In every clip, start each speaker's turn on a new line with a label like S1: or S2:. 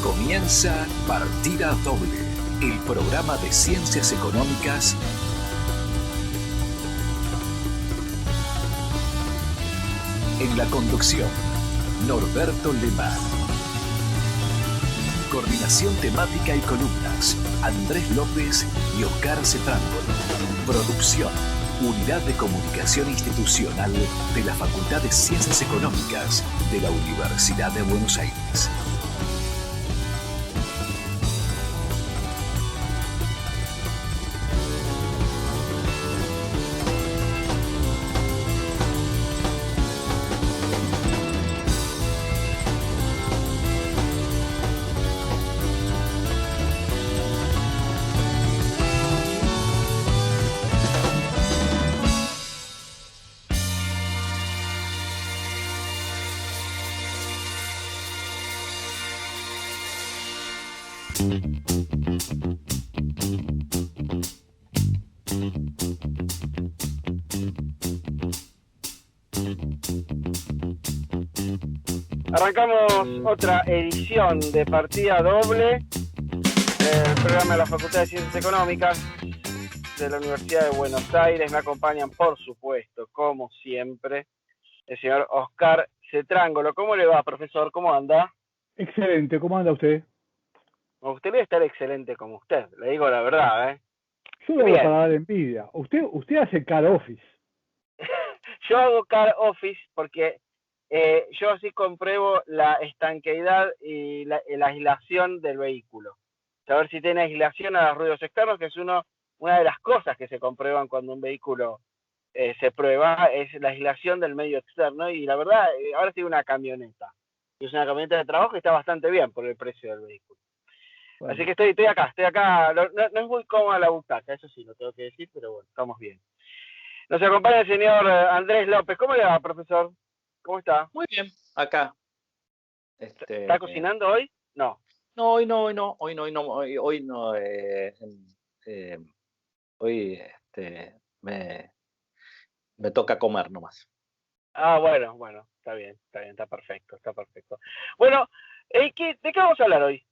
S1: Comienza Partida Doble, el programa de ciencias económicas en la conducción, Norberto Lemar. Coordinación temática y columnas, Andrés López y Oscar Cetrángolo. Producción, Unidad de Comunicación Institucional de la Facultad de Ciencias Económicas de la Universidad de Buenos Aires.
S2: Arrancamos otra edición de Partida Doble, el programa de la Facultad de Ciencias Económicas de la Universidad de Buenos Aires. Me acompañan, por supuesto, como siempre, el señor Oscar Cetrángolo. ¿Cómo le va, profesor? ¿Cómo anda?
S3: Excelente, ¿cómo anda usted?
S2: Me gustaría estar excelente como usted, le digo la verdad, ¿eh?
S3: Yo lo hago para dar envidia. Usted hace car office.
S2: Yo hago car office porque yo así compruebo la estanqueidad y la aislación del vehículo. Saber si tiene aislación a los ruidos externos, que es una de las cosas que se comprueban cuando un vehículo se prueba, es la aislación del medio externo. Y la verdad, ahora tengo una camioneta. Y es una camioneta de trabajo y está bastante bien por el precio del vehículo. Bueno. Así que estoy acá. No es muy cómoda la butaca, eso sí, lo tengo que decir, pero bueno, estamos bien. Nos acompaña el señor Andrés López. ¿Cómo le va, profesor? ¿Cómo está?
S4: Muy bien, acá.
S2: ¿Está cocinando hoy? No.
S4: No, hoy no. Hoy me toca comer nomás.
S2: Ah, bueno, está bien, está perfecto. Bueno, ¿de qué vamos a hablar hoy?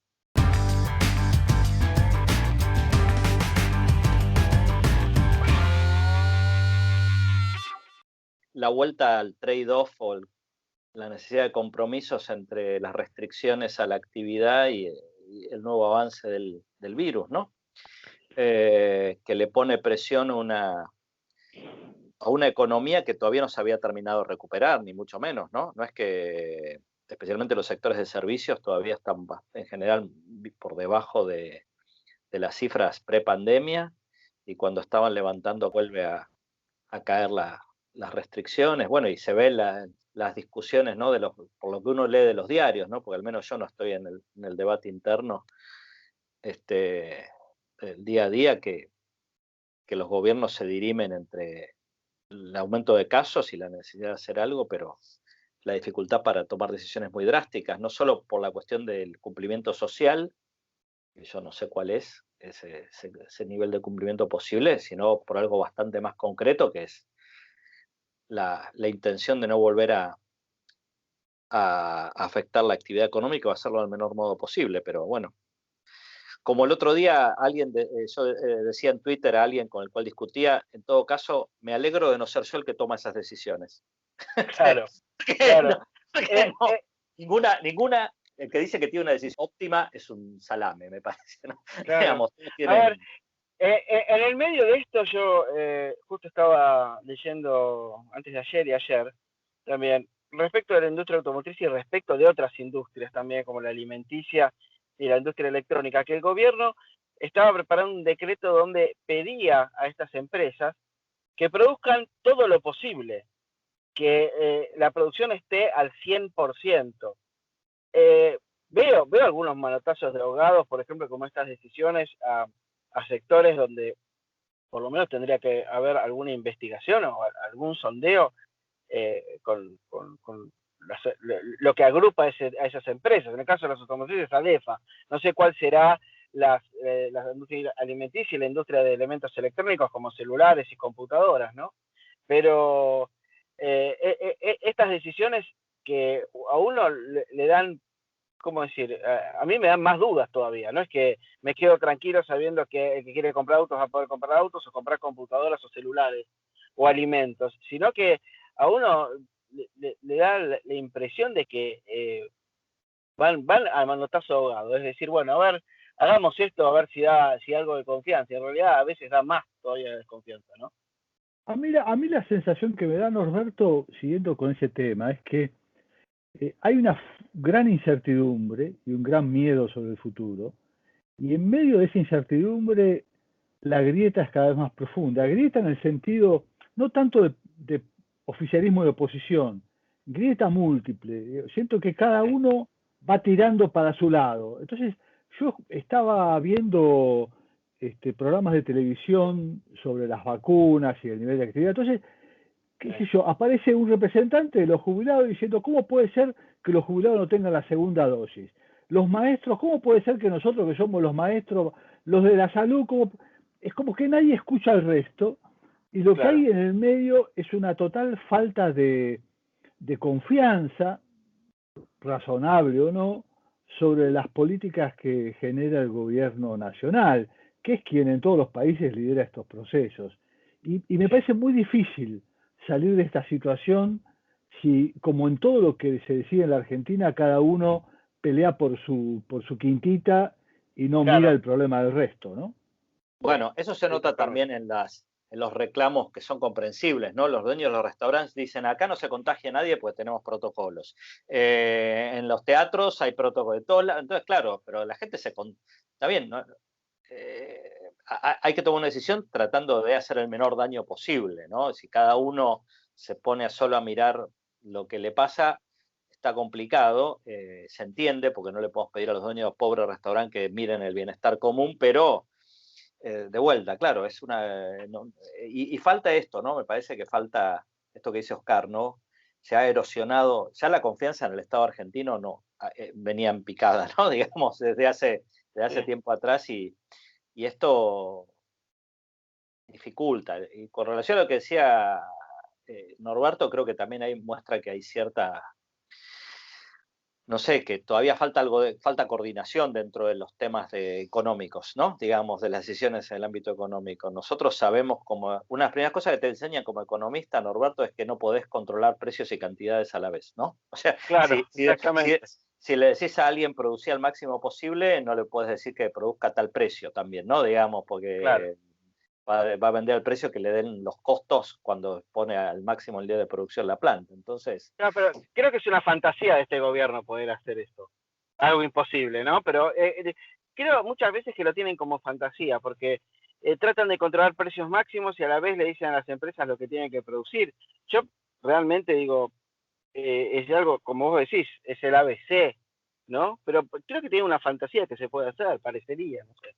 S4: La vuelta al trade-off o la necesidad de compromisos entre las restricciones a la actividad y el nuevo avance del virus, ¿no? Que le pone presión a una economía que todavía no se había terminado de recuperar, ni mucho menos, ¿no? No es que, especialmente los sectores de servicios, todavía están en general por debajo de las cifras pre-pandemia, y cuando estaban levantando vuelve a caer las restricciones. Bueno, y se ven las discusiones, ¿no? Por lo que uno lee de los diarios, ¿no? Porque al menos yo no estoy en el debate interno el día a día, que los gobiernos se dirimen entre el aumento de casos y la necesidad de hacer algo, pero la dificultad para tomar decisiones muy drásticas, no solo por la cuestión del cumplimiento social, que yo no sé cuál es ese nivel de cumplimiento posible, sino por algo bastante más concreto, que es la intención de no volver a afectar la actividad económica o hacerlo del menor modo posible. Pero bueno, como el otro día yo decía en Twitter a alguien con el cual discutía, en todo caso, me alegro de no ser yo el que toma esas decisiones.
S2: Claro.
S4: Ninguna, el que dice que tiene una decisión óptima es un salame, me parece, ¿no?
S2: Claro. Digamos, a ver, en el medio de esto yo justo estaba leyendo antes de ayer y ayer también respecto de la industria automotriz y respecto de otras industrias también, como la alimenticia y la industria electrónica, que el gobierno estaba preparando un decreto donde pedía a estas empresas que produzcan todo lo posible, que la producción esté al 100%. Veo algunos manotazos de ahogados, por ejemplo, como estas decisiones a sectores donde por lo menos tendría que haber alguna investigación o algún sondeo con lo que agrupa a esas empresas. En el caso de las automotrices, ADEFA. No sé cuál será la industria alimenticia y la industria de elementos electrónicos como celulares y computadoras, ¿no? Pero estas decisiones que a uno le dan ¿cómo decir? A mí me dan más dudas todavía. No es que me quedo tranquilo sabiendo que el que quiere comprar autos va a poder comprar autos o comprar computadoras o celulares o alimentos, sino que a uno le da la impresión de que van al manotazo ahogado. Es decir, bueno, a ver, hagamos esto, a ver si algo de confianza. En realidad a veces da más todavía de desconfianza, ¿no?
S3: A mí la sensación que me da Norberto, siguiendo con ese tema, es que hay una gran incertidumbre y un gran miedo sobre el futuro, y en medio de esa incertidumbre la grieta es cada vez más profunda. Grieta en el sentido no tanto de oficialismo y oposición, grieta múltiple. Siento que cada uno va tirando para su lado. Entonces, yo estaba viendo programas de televisión sobre las vacunas y el nivel de actividad. Entonces, qué sé yo, aparece un representante de los jubilados diciendo, ¿cómo puede ser que los jubilados no tengan la segunda dosis? Los maestros, ¿cómo puede ser que nosotros que somos los maestros, los de la salud, es como que nadie escucha al resto, y lo
S2: Claro.
S3: que hay en el medio es una total falta de confianza, razonable o no, sobre las políticas que genera el gobierno nacional, que es quien en todos los países lidera estos procesos. Y me parece muy difícil salir de esta situación si, como en todo lo que se decide en la Argentina, cada uno pelea por su quintita y no
S2: Claro.
S3: mira el problema del resto, ¿no?
S4: Bueno, eso se nota también en los reclamos que son comprensibles, ¿no? Los dueños de los restaurantes dicen, acá no se contagia nadie porque tenemos protocolos. En los teatros hay protocolos de todo. Entonces, claro, pero la gente está bien, ¿no? Hay que tomar una decisión tratando de hacer el menor daño posible, ¿no? Si cada uno se pone solo a mirar lo que le pasa, está complicado, se entiende, porque no le podemos pedir a los dueños de los pobres restaurantes que miren el bienestar común, pero de vuelta, claro, es y falta esto, ¿no? Me parece que falta esto que dice Oscar, ¿no? Se ha erosionado, ya la confianza en el Estado argentino venía en picada, ¿no? Digamos, desde hace tiempo atrás, y esto dificulta. Y con relación a lo que decía Norberto, creo que también ahí muestra que hay cierta, no sé, que todavía falta falta coordinación dentro de los temas económicos, ¿no? Digamos, de las decisiones en el ámbito económico. Nosotros sabemos, una de las primeras cosas que te enseñan como economista, Norberto, es que no podés controlar precios y cantidades a la vez, ¿no? O sea,
S2: Claro, exactamente.
S4: Si le decís a alguien producir al máximo posible, no le puedes decir que produzca tal precio también, ¿no? Digamos, porque
S2: Claro.
S4: va a vender al precio que le den los costos cuando pone al máximo el día de producción la planta. Entonces,
S2: No, pero creo que es una fantasía de este gobierno poder hacer esto. Algo imposible, ¿no? Pero creo muchas veces que lo tienen como fantasía, porque tratan de controlar precios máximos y a la vez le dicen a las empresas lo que tienen que producir. Yo realmente digo, es algo, como vos decís, es el ABC, ¿no? Pero creo que tiene una fantasía que se puede hacer, parecería, no sé.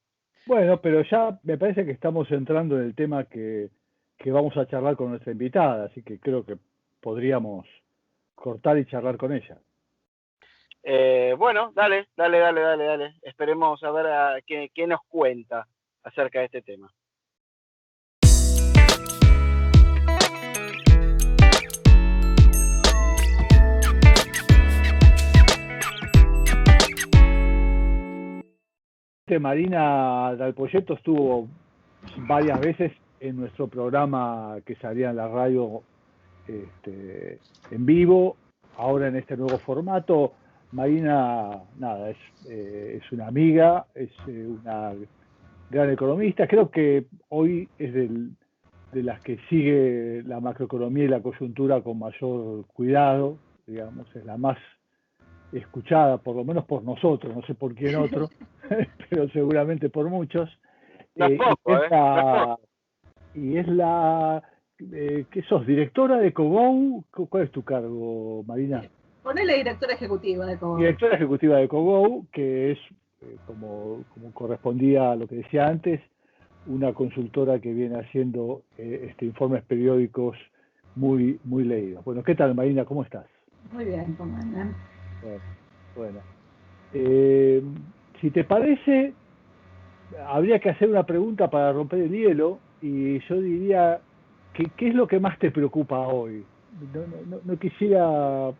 S3: Bueno, pero ya me parece que estamos entrando en el tema que vamos a charlar con nuestra invitada, así que creo que podríamos cortar y charlar con ella.
S2: Bueno, dale. Esperemos a ver qué nos cuenta acerca de este tema.
S3: Marina Dalpoyeto estuvo varias veces en nuestro programa que salía en la radio en vivo, ahora en este nuevo formato. Marina, nada, es una amiga, es una gran economista, creo que hoy es de las que sigue la macroeconomía y la coyuntura con mayor cuidado, digamos, es la más escuchada, por lo menos por nosotros, no sé por quién otro, pero seguramente por muchos.
S2: No es poco,
S3: y es la ¿qué sos? ¿Directora de Cogou? ¿Cuál es tu cargo, Marina?
S5: Ponele directora ejecutiva de Cogou.
S3: Directora ejecutiva de Cogou, que es, como correspondía a lo que decía antes, una consultora que viene haciendo informes periódicos muy, muy leídos. Bueno, ¿qué tal, Marina? ¿Cómo estás?
S5: Muy bien, ¿cómo andan?
S3: Bueno. Si te parece, habría que hacer una pregunta para romper el hielo, y yo diría, ¿qué es lo que más te preocupa hoy? No quisiera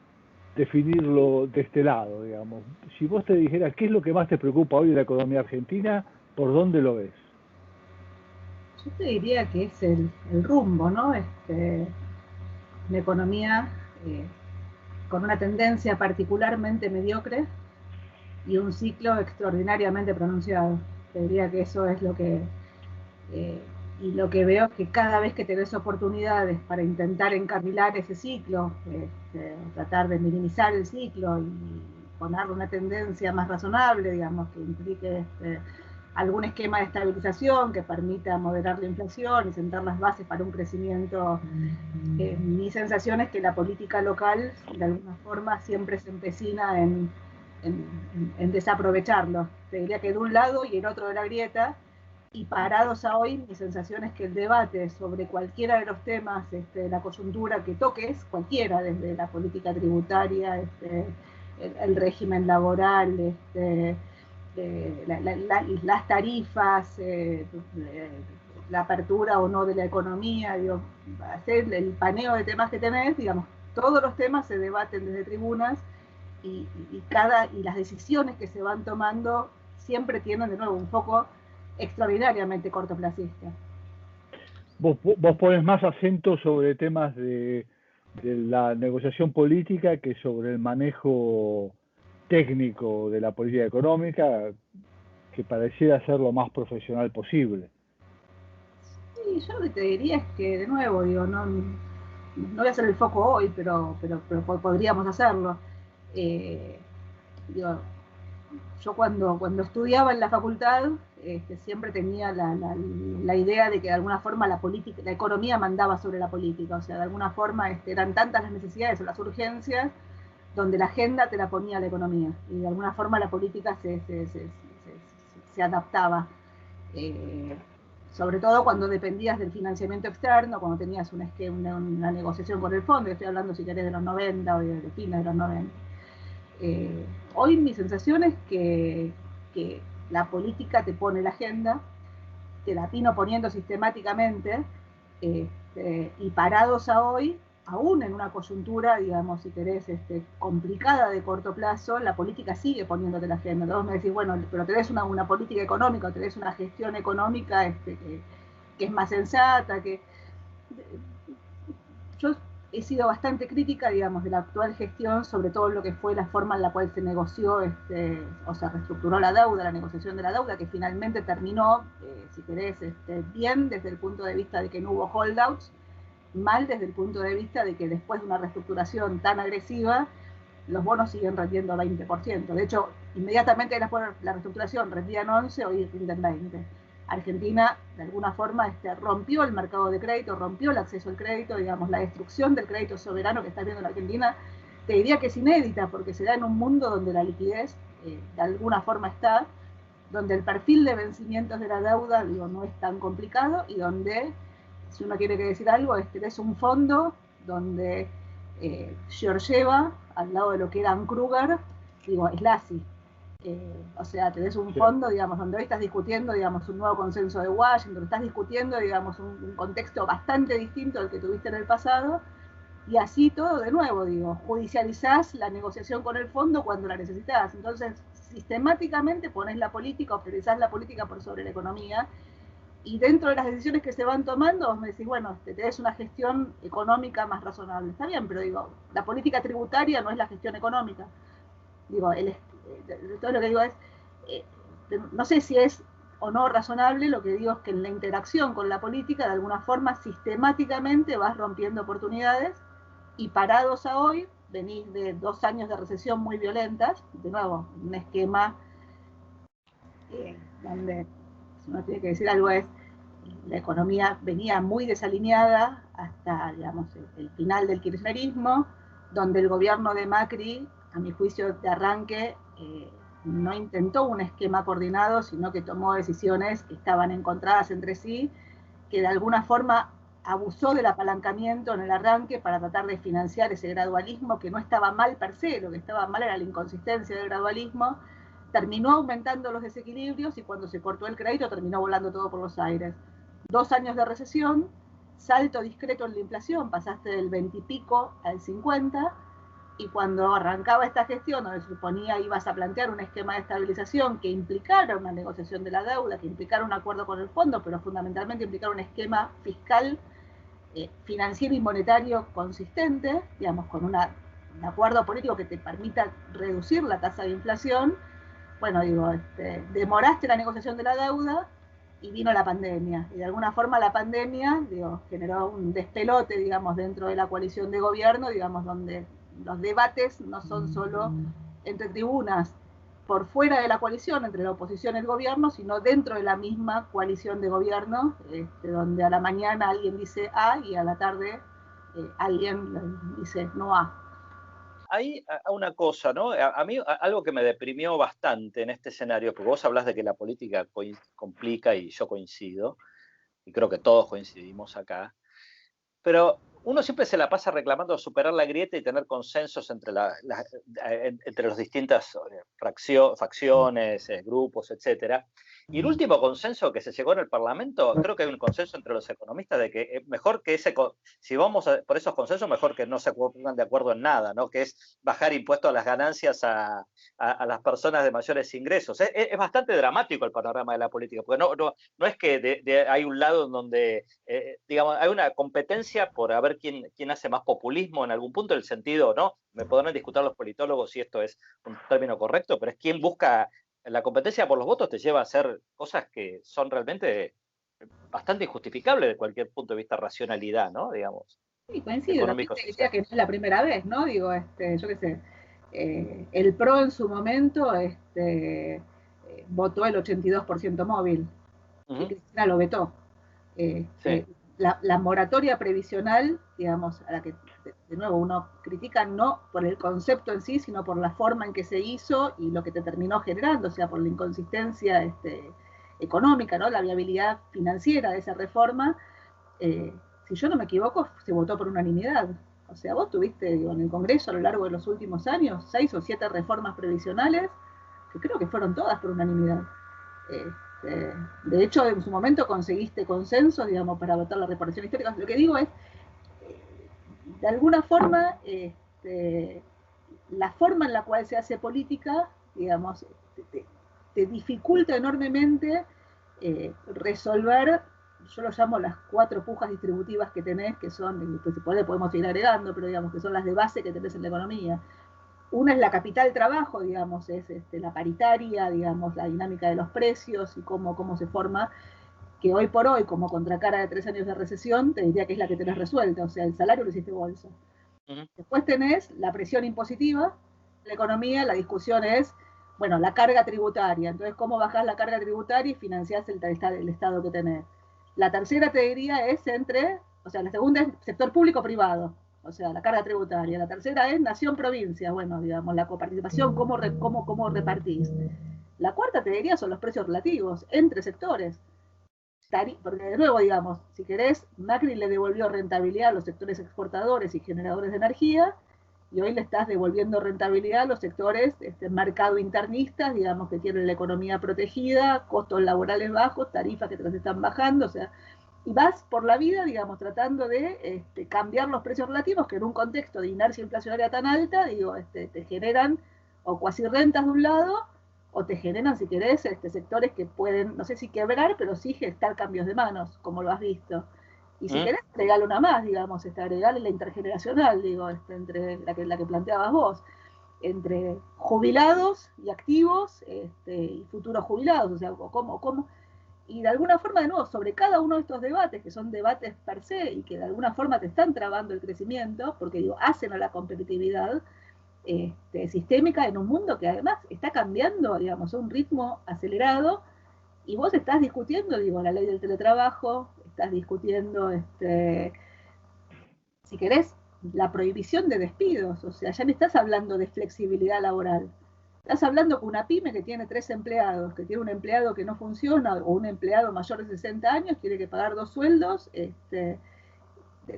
S3: definirlo de este lado, digamos. Si vos te dijeras qué es lo que más te preocupa hoy de la economía argentina, ¿por dónde lo ves?
S5: Yo te diría que es el rumbo, ¿no? Una economía con una tendencia particularmente mediocre y un ciclo extraordinariamente pronunciado. Te diría que eso es lo que... y lo que veo es que cada vez que te ves oportunidades para intentar encarrilar ese ciclo, tratar de minimizar el ciclo y ponerle una tendencia más razonable, digamos, que implique algún esquema de estabilización que permita moderar la inflación y sentar las bases para un crecimiento. Mi sensación es que la política local, de alguna forma, siempre se empecina en desaprovecharlo. Te diría que de un lado y el otro de la grieta, y parados a hoy, mi sensación es que el debate sobre cualquiera de los temas de la coyuntura que toques, cualquiera, desde la política tributaria, el régimen laboral, las tarifas, la apertura o no de la economía, digo, hacer el paneo de temas que tenés, digamos, todos los temas se debaten desde tribunas y las decisiones que se van tomando siempre tienen de nuevo un foco extraordinariamente cortoplacista.
S3: Vos pones más acento sobre temas de la negociación política que sobre el manejo técnico de la política económica, que pareciera ser lo más profesional posible.
S5: Sí, yo lo que te diría es que, de nuevo, digo, no voy a hacer el foco hoy, pero podríamos hacerlo. Digo, yo cuando estudiaba en la facultad siempre tenía la idea de que de alguna forma la economía mandaba sobre la política, o sea, de alguna forma eran tantas las necesidades o las urgencias donde la agenda te la ponía la economía y de alguna forma la política se adaptaba, sobre todo cuando dependías del financiamiento externo, cuando tenías una negociación con el fondo. Estoy hablando, si querés, de los 90 o de fines de los 90. Hoy mi sensación es que la política te pone la agenda, te la vino poniendo sistemáticamente, y parados a hoy, aún en una coyuntura, digamos, si querés, complicada de corto plazo, la política sigue poniéndote la agenda. Entonces me decís, bueno, pero tenés una política económica, tenés una gestión económica que es más sensata, que... Yo he sido bastante crítica, digamos, de la actual gestión, sobre todo lo que fue la forma en la cual se negoció, o se reestructuró la deuda, la negociación de la deuda, que finalmente terminó, si querés, bien desde el punto de vista de que no hubo holdouts, mal desde el punto de vista de que después de una reestructuración tan agresiva, los bonos siguen rendiendo 20%. De hecho, inmediatamente después de la reestructuración rendían 11%, hoy rinden 20%. Argentina, de alguna forma, rompió el mercado de crédito, rompió el acceso al crédito, digamos, la destrucción del crédito soberano que está viendo la Argentina, te diría que es inédita, porque se da en un mundo donde la liquidez, de alguna forma está, donde el perfil de vencimientos de la deuda, digo, no es tan complicado, y donde, si uno quiere decir algo, es un fondo donde Georgieva, al lado de lo que era Kruger, digo, es Lassi. O sea, tenés un fondo, digamos, donde hoy estás discutiendo, digamos, un nuevo consenso de Washington, estás discutiendo, digamos, un contexto bastante distinto al que tuviste en el pasado, y así todo de nuevo, digo, judicializás la negociación con el fondo cuando la necesitas. Entonces, sistemáticamente ponés la política, o priorizás la política por sobre la economía, y dentro de las decisiones que se van tomando, vos me decís, bueno, tenés una gestión económica más razonable. Está bien, pero digo, la política tributaria no es la gestión económica. Digo, todo lo que digo es, no sé si es o no razonable, lo que digo es que en la interacción con la política, de alguna forma, sistemáticamente vas rompiendo oportunidades, y parados a hoy, venís de 2 años de recesión muy violentas, de nuevo, un esquema donde, si uno tiene que decir algo, es la economía venía muy desalineada hasta, digamos, el final del kirchnerismo, donde el gobierno de Macri, a mi juicio de arranque, no intentó un esquema coordinado, sino que tomó decisiones que estaban encontradas entre sí, que de alguna forma abusó del apalancamiento en el arranque para tratar de financiar ese gradualismo, que no estaba mal per se, lo que estaba mal era la inconsistencia del gradualismo, terminó aumentando los desequilibrios, y cuando se cortó el crédito terminó volando todo por los aires. 2 años de recesión, salto discreto en la inflación, pasaste del 20 y pico al 50, y cuando arrancaba esta gestión, donde se suponía ibas a plantear un esquema de estabilización que implicara una negociación de la deuda, que implicara un acuerdo con el fondo, pero fundamentalmente implicara un esquema fiscal, financiero y monetario consistente, digamos, con un acuerdo político que te permita reducir la tasa de inflación. Bueno, digo, demoraste la negociación de la deuda y vino la pandemia. Y de alguna forma la pandemia, digo, generó un despelote, digamos, dentro de la coalición de gobierno, digamos, donde los debates no son solo entre tribunas por fuera de la coalición, entre la oposición y el gobierno, sino dentro de la misma coalición de gobierno, donde a la mañana alguien dice A y a la tarde alguien dice no A.
S4: Hay una cosa, ¿no? A mí algo que me deprimió bastante en este escenario, porque vos hablás de que la política complica y yo coincido, y creo que todos coincidimos acá, pero uno siempre se la pasa reclamando superar la grieta y tener consensos entre las distintas facciones, grupos, etcétera. Y el último consenso que se llegó en el Parlamento, creo que hay un consenso entre los economistas de que es mejor que si vamos por esos consensos, mejor que no se pongan de acuerdo en nada, ¿no? Que es bajar impuestos a las ganancias a las personas de mayores ingresos. Es bastante dramático el panorama de la política, porque no es que hay un lado en donde, digamos, hay una competencia por a ver quién hace más populismo en algún punto, en el sentido, ¿no? Me podrán discutir los politólogos si esto es un término correcto, pero es quien busca. La competencia por los votos te lleva a hacer cosas que son realmente bastante injustificables de cualquier punto de vista de racionalidad, ¿no? Digamos.
S5: Sí, coincido. Decía que no es la primera vez, ¿no? Digo, yo qué sé, el PRO en su momento votó el 82% móvil, y Cristina lo vetó.
S4: Sí.
S5: La moratoria previsional, digamos, a la que de nuevo uno critica no por el concepto en sí, sino por la forma en que se hizo y lo que te terminó generando, o sea, por la inconsistencia económica, ¿no? La viabilidad financiera de esa reforma. Si yo no me equivoco, se votó por unanimidad. O sea, vos tuviste, digo, en el Congreso a lo largo de los últimos años 6 o 7 reformas previsionales que creo que fueron todas por unanimidad. De hecho, en su momento conseguiste consenso, digamos, para votar la reparación histórica. Lo que digo es, de alguna forma, la forma en la cual se hace política, digamos, te dificulta enormemente resolver, yo lo llamo las 4 pujas distributivas que tenés, que son, pues si podemos ir agregando, pero digamos que son las de base que tenés en la economía. Una es la capital trabajo, digamos, es la paritaria, digamos, la dinámica de los precios y cómo se forma, que hoy por hoy, como contracara de 3 años de recesión, te diría que es la que tenés resuelta, o sea, el salario lo hiciste bolsa. Después tenés la presión impositiva, la economía, la discusión es, bueno, la carga tributaria, entonces cómo bajás la carga tributaria y financiás el Estado que tenés. La tercera, te diría, es la segunda es sector público-privado, o sea, la carga tributaria. La tercera es nación-provincia, bueno, digamos, la coparticipación, cómo repartís. La cuarta, te diría, son los precios relativos entre sectores. Porque de nuevo, digamos, si querés, Macri le devolvió rentabilidad a los sectores exportadores y generadores de energía, y hoy le estás devolviendo rentabilidad a los sectores mercado internistas, digamos, que tienen la economía protegida, costos laborales bajos, tarifas que te las están bajando, o sea, y vas por la vida, digamos, tratando de cambiar los precios relativos, que en un contexto de inercia inflacionaria tan alta, digo, te generan o cuasi rentas de un lado, o te generan, si querés, sectores que pueden, no sé si quebrar, pero sí gestar cambios de manos, como lo has visto. Y si querés, agregale una más, digamos, agregale la intergeneracional, digo, entre la que planteabas vos, entre jubilados y activos y futuros jubilados, o sea, cómo y de alguna forma, de nuevo, sobre cada uno de estos debates, que son debates per se y que de alguna forma te están trabando el crecimiento, porque digo, hacen a la competitividad sistémica en un mundo que además está cambiando, digamos, a un ritmo acelerado, y vos estás discutiendo, digo, la ley del teletrabajo, estás discutiendo, si querés, la prohibición de despidos, o sea, ya no estás hablando de flexibilidad laboral. Estás hablando con una pyme que tiene 3 empleados, que tiene un empleado que no funciona, o un empleado mayor de 60 años, tiene que pagar 2 sueldos,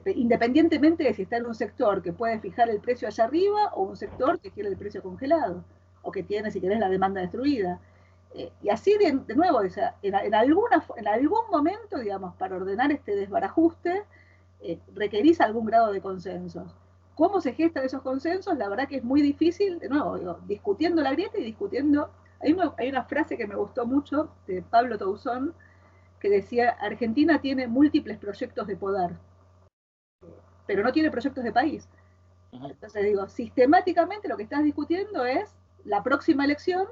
S5: independientemente de si está en un sector que puede fijar el precio allá arriba, o un sector que tiene el precio congelado, o que tiene, si querés, la demanda destruida. Y así, de nuevo, o sea, en algún momento, digamos, para ordenar este desbarajuste, requerís algún grado de consenso. ¿Cómo se gestan esos consensos? La verdad que es muy difícil, de nuevo, digo, discutiendo la grieta y discutiendo. Hay una frase que me gustó mucho de Pablo Toussaint que decía: Argentina tiene múltiples proyectos de poder, pero no tiene proyectos de país. Entonces digo, sistemáticamente lo que estás discutiendo es la próxima elección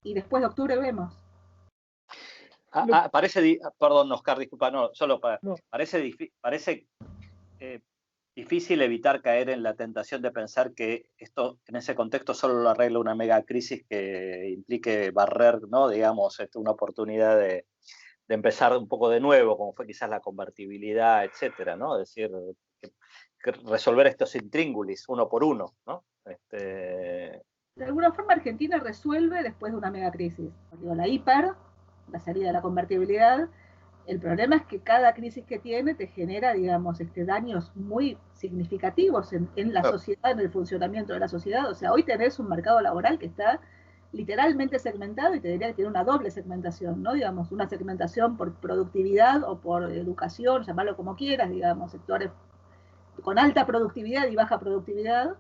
S5: y después de octubre vemos.
S4: Perdón, Oscar, disculpa, no, solo
S3: No.
S4: parece difícil evitar caer en la tentación de pensar que esto en ese contexto solo lo arregla una mega crisis que implique barrer, ¿no? Digamos, una oportunidad de empezar un poco de nuevo, como fue quizás la convertibilidad, etcétera, ¿no? Es decir, que resolver estos intríngulis uno por uno, ¿no?
S5: De alguna forma Argentina resuelve después de una mega crisis. Digo, la hiper, la salida de la convertibilidad. El problema es que cada crisis que tiene te genera, digamos, daños muy significativos en la sociedad, en el funcionamiento de la sociedad. O sea, hoy tenés un mercado laboral que está literalmente segmentado y te diría que tiene una doble segmentación, ¿no? Digamos, una segmentación por productividad o por educación, llamarlo como quieras, digamos, sectores con alta productividad y baja productividad.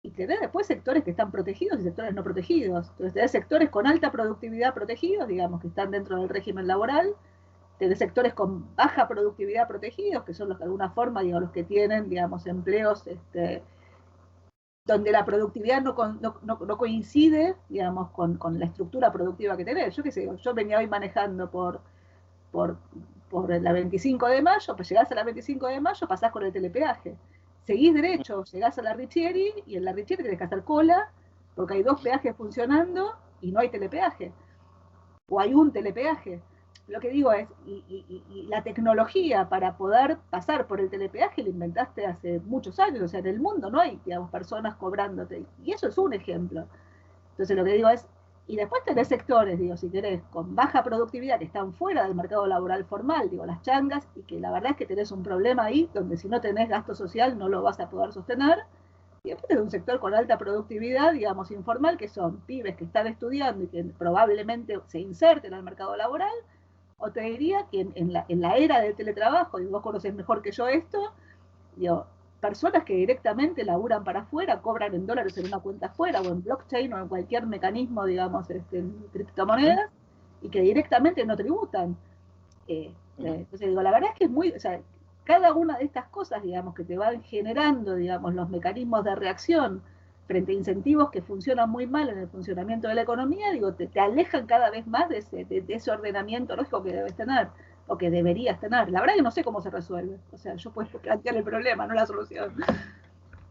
S5: Y tenés después sectores que están protegidos y sectores no protegidos. Entonces tenés sectores con alta productividad protegidos, digamos, que están dentro del régimen laboral. Tenés sectores con baja productividad protegidos, que son los que de alguna forma, digamos, los que tienen, digamos, empleos donde la productividad no coincide, digamos, con la estructura productiva que tenés. Yo qué sé, yo venía hoy manejando por la 25 de mayo, pues llegás a la 25 de mayo, pasás con el telepeaje. Seguís derecho, llegás a la Richieri, y en la Richieri tenés que hacer cola, porque hay 2 peajes funcionando y no hay telepeaje. O hay un telepeaje. Lo que digo es, y la tecnología para poder pasar por el telepeaje la inventaste hace muchos años. O sea, en el mundo no hay, digamos, personas cobrándote. Y eso es un ejemplo. Entonces lo que digo es, y después tenés sectores, digo, si querés, con baja productividad que están fuera del mercado laboral formal, digo, las changas, y que la verdad es que tenés un problema ahí, donde si no tenés gasto social no lo vas a poder sostener. Y después tenés un sector con alta productividad, digamos, informal, que son pibes que están estudiando y que probablemente se inserten al mercado laboral. O te diría que en la era del teletrabajo, y vos conocés mejor que yo esto, digo, personas que directamente laburan para afuera, cobran en dólares en una cuenta afuera, o en blockchain, o en cualquier mecanismo, digamos, en criptomonedas, y que directamente no tributan. Entonces digo, la verdad es que es muy, o sea, cada una de estas cosas, digamos, que te van generando, digamos, los mecanismos de reacción frente a incentivos que funcionan muy mal en el funcionamiento de la economía, digo, te alejan cada vez más de ese ordenamiento lógico que debes tener, o que deberías tener. La verdad que no sé cómo se resuelve. O sea, yo puedo plantear el problema, no la solución.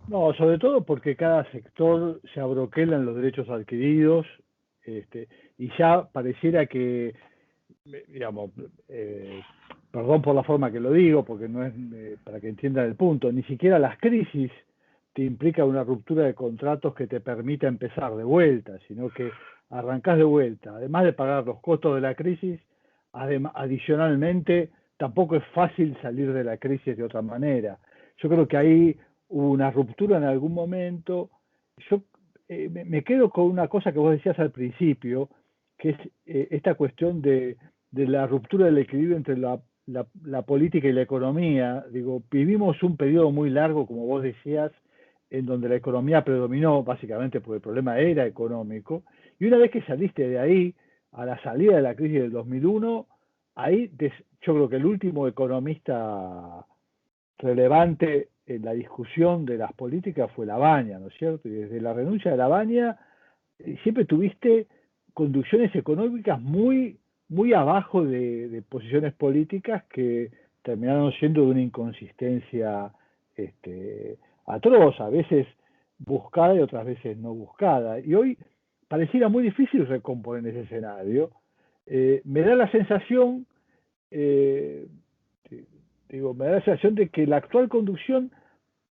S3: No, sobre todo porque cada sector se abroquela en los derechos adquiridos, y ya pareciera que, digamos, perdón por la forma que lo digo, porque no es para que entiendan el punto, ni siquiera las crisis te implica una ruptura de contratos que te permita empezar de vuelta, sino que arrancás de vuelta. Además de pagar los costos de la crisis, adicionalmente tampoco es fácil salir de la crisis de otra manera. Yo creo que ahí hubo una ruptura en algún momento. Yo me quedo con una cosa que vos decías al principio, que es esta cuestión de la ruptura del equilibrio entre la política y la economía. Digo, vivimos un periodo muy largo, como vos decías, en donde la economía predominó, básicamente porque el problema era económico, y una vez que saliste de ahí, a la salida de la crisis del 2001, ahí yo creo que el último economista relevante en la discusión de las políticas fue Labaña, ¿no es cierto? Y desde la renuncia de Labaña siempre tuviste conducciones económicas muy, muy abajo de posiciones políticas que terminaron siendo de una inconsistencia atroz, a veces buscada y otras veces no buscada. Y hoy pareciera muy difícil recomponer ese escenario. Me da la sensación, me da la sensación de que la actual conducción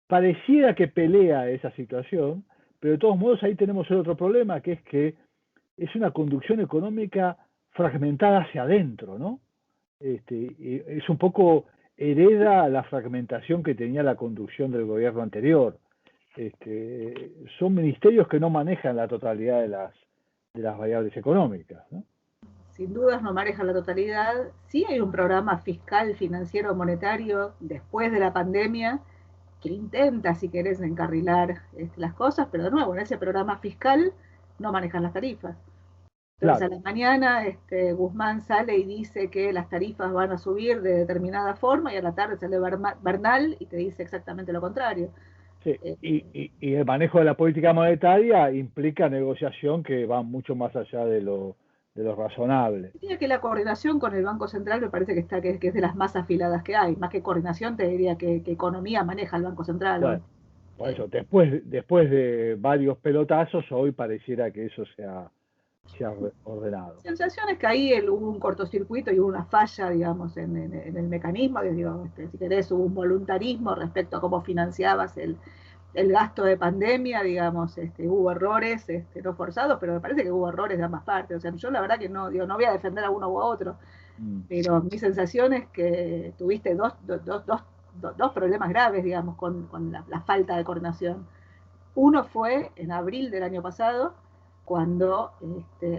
S3: pareciera que pelea esa situación, pero de todos modos ahí tenemos el otro problema, que es una conducción económica fragmentada hacia adentro, ¿no? Es un poco hereda la fragmentación que tenía la conducción del gobierno anterior. Son ministerios que no manejan la totalidad de las variables económicas, ¿no?
S5: Sin dudas no manejan la totalidad. Sí hay un programa fiscal, financiero, monetario después de la pandemia intenta, si querés, encarrilar las cosas, pero de nuevo, en ese programa fiscal no manejan las tarifas. Entonces
S3: Claro.
S5: a la mañana Guzmán sale y dice que las tarifas van a subir de determinada forma, y a la tarde sale Bernal y te dice exactamente lo contrario.
S3: Sí, y el manejo de la política monetaria implica negociación que va mucho más allá de lo razonable.
S5: Diría que la coordinación con el Banco Central me parece que es de las más afiladas que hay. Más que coordinación, te diría que economía maneja el Banco Central.
S3: Bueno, por eso, después de varios pelotazos, hoy pareciera que eso se ha ordenado.
S5: La sensación es que ahí hubo un cortocircuito y hubo una falla, digamos, en el mecanismo. Digo, si querés, hubo un voluntarismo respecto a cómo financiabas el gasto de pandemia, digamos, hubo errores no forzados, pero me parece que hubo errores de ambas partes. O sea, yo la verdad que no voy a defender a uno u a otro, pero mi sensación es que tuviste dos problemas graves, digamos, con la falta de coordinación. Uno fue en abril del año pasado, cuando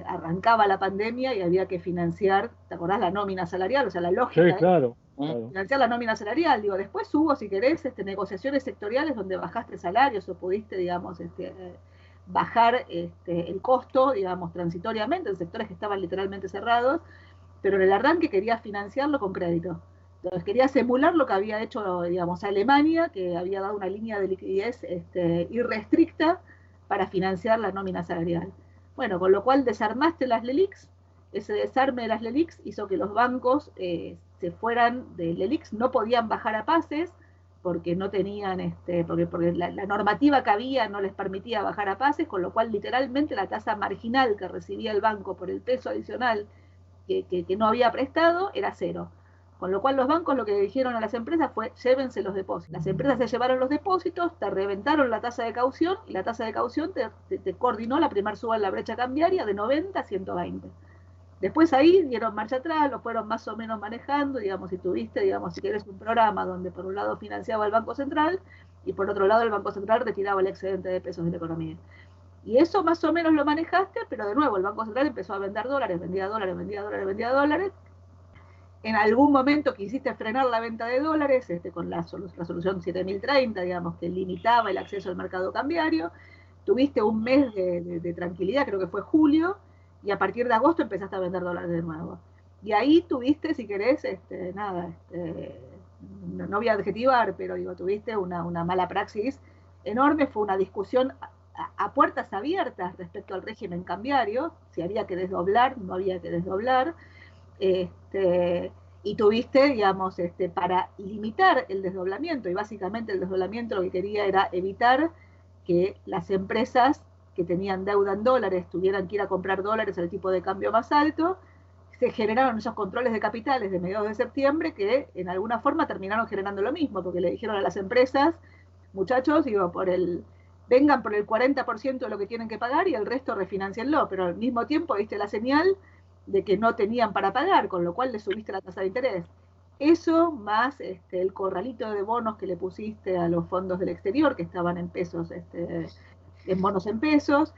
S5: arrancaba la pandemia y había que financiar, ¿te acordás? La nómina salarial, o sea, la lógica.
S3: Sí, claro.
S5: Financiar la nómina salarial. Digo, después hubo, si querés, negociaciones sectoriales donde bajaste salarios o pudiste, digamos, bajar el costo, digamos, transitoriamente en sectores que estaban literalmente cerrados, pero en el arranque querías financiarlo con crédito. Entonces querías emular lo que había hecho, digamos, Alemania, que había dado una línea de liquidez irrestricta para financiar la nómina salarial. Bueno, con lo cual desarmaste las LELIQs. Ese desarme de las LELIQs hizo que los bancos se fueran de LELIQs, no podían bajar a pases porque no tenían, porque la normativa que había no les permitía bajar a pases, con lo cual literalmente la tasa marginal que recibía el banco por el peso adicional que no había prestado era cero. Con lo cual los bancos lo que dijeron a las empresas fue: llévense los depósitos. Las empresas se llevaron los depósitos, te reventaron la tasa de caución, y la tasa de caución te coordinó la primer suba en la brecha cambiaria de 90 a 120. Después ahí dieron marcha atrás, lo fueron más o menos manejando, digamos, si tuviste, digamos, si quieres, un programa donde por un lado financiaba el Banco Central y por otro lado el Banco Central retiraba el excedente de pesos de la economía. Y eso más o menos lo manejaste, pero de nuevo el Banco Central empezó a vender dólares, vendía dólares, vendía dólares, vendía dólares. En algún momento quisiste frenar la venta de dólares con la resolución 7030, digamos, que limitaba el acceso al mercado cambiario. Tuviste un mes de tranquilidad, creo que fue julio, y a partir de agosto empezaste a vender dólares de nuevo. Y ahí tuviste, si querés, no voy a adjetivar, pero digo, tuviste una mala praxis enorme. Fue una discusión a puertas abiertas respecto al régimen cambiario, si había que desdoblar, no había que desdoblar. Y tuviste, digamos, para limitar el desdoblamiento, y básicamente el desdoblamiento lo que quería era evitar que las empresas que tenían deuda en dólares tuvieran que ir a comprar dólares al tipo de cambio más alto. Se generaron esos controles de capitales de mediados de septiembre que en alguna forma terminaron generando lo mismo, porque le dijeron a las empresas: muchachos, digo, vengan por el 40% de lo que tienen que pagar y el resto refinancienlo, pero al mismo tiempo diste la señal de que no tenían para pagar, con lo cual le subiste la tasa de interés. Eso más el corralito de bonos que le pusiste a los fondos del exterior, que estaban en pesos, en bonos en pesos,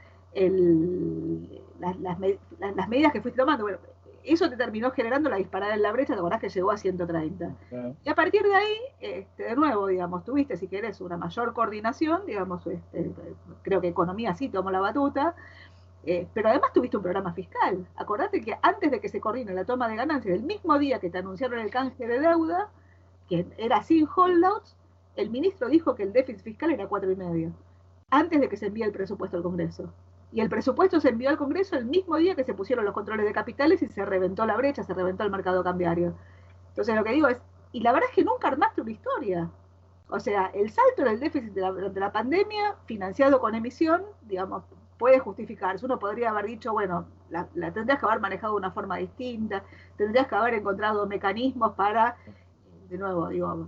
S5: las medidas que fuiste tomando. Bueno, eso te terminó generando la disparada en la brecha, te acordás que llegó a 130. Y a partir de ahí, de nuevo, digamos, tuviste, si querés, una mayor coordinación, digamos, creo que economía sí tomó la batuta, pero además tuviste un programa fiscal. Acordate que antes de que se coordine la toma de ganancias, el mismo día que te anunciaron el canje de deuda, que era sin holdouts, el ministro dijo que el déficit fiscal era 4,5, antes de que se envíe el presupuesto al Congreso. Y el presupuesto se envió al Congreso el mismo día que se pusieron los controles de capitales y se reventó la brecha, se reventó el mercado cambiario. Entonces lo que digo es, y la verdad es que nunca armaste una historia. O sea, el salto en el déficit durante la pandemia, financiado con emisión, digamos, puede justificarse. Uno podría haber dicho, bueno, la tendrías que haber manejado de una forma distinta, tendrías que haber encontrado mecanismos para, de nuevo, digo,